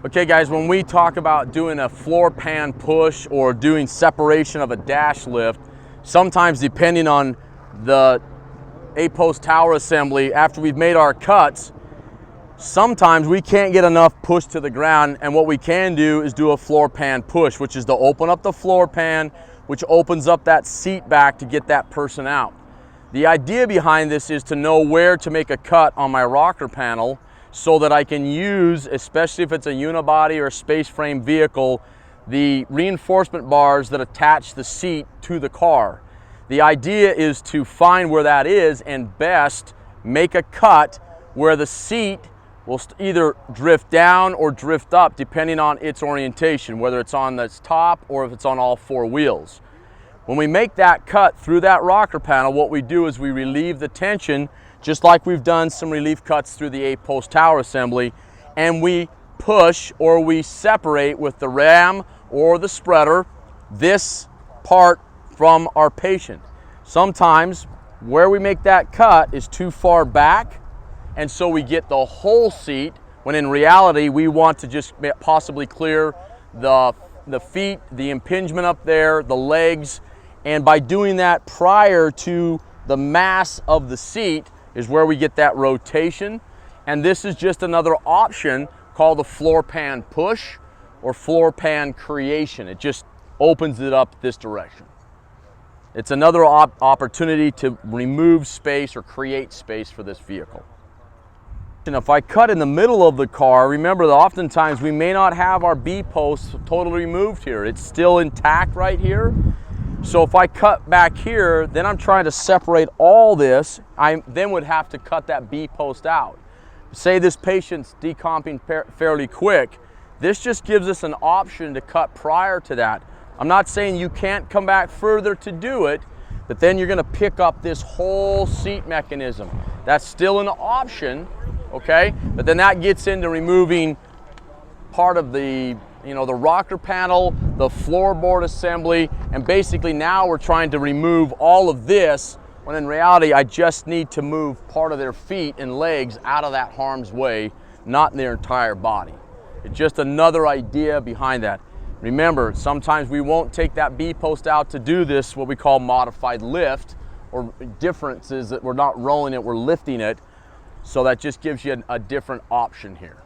Okay guys, when we talk about doing a floor pan push or doing separation of a dash lift, sometimes depending on the 8-post tower assembly, after we've made our cuts, sometimes we can't get enough push to the ground, and what we can do is do a floor pan push, which is to open up the floor pan, which opens up that seat back to get that person out. The idea behind this is to know where to make a cut on my rocker panel so that I can use, especially if it's a unibody or a space frame vehicle, the reinforcement bars that attach the seat to the car. The idea is to find where that is and best make a cut where the seat will either drift down or drift up depending on its orientation, whether it's on the top or if it's on all four wheels. When we make that cut through that rocker panel, what we do is we relieve the tension, just like we've done some relief cuts through the 8-post tower assembly, and we push or we separate with the ram or the spreader this part from our patient. Sometimes where we make that cut is too far back, and so we get the whole seat, when in reality we want to just possibly clear the feet, the impingement up there, the legs, and by doing that prior to the mass of the seat is where we get that rotation. And this is just another option called the floor pan push or floor pan creation. It just opens it up this direction. It's another opportunity to remove space or create space for this vehicle. And if I cut in the middle of the car, remember that oftentimes we may not have our B-post totally removed here. It's still intact right here. So if I cut back here, then I'm trying to separate all this. I then would have to cut that B-post out. Say this patient's decomping fairly quick. This just gives us an option to cut prior to that. I'm not saying you can't come back further to do it, but then you're going to pick up this whole seat mechanism. That's still an option, okay? But then that gets into removing part of the the rocker panel, the floorboard assembly, and basically now we're trying to remove all of this, when in reality I just need to move part of their feet and legs out of that harm's way, not their entire body. It's just another idea behind that. Remember, sometimes we won't take that B-post out to do this, what we call modified lift, or difference is that we're not rolling it, we're lifting it, so that just gives you a different option here.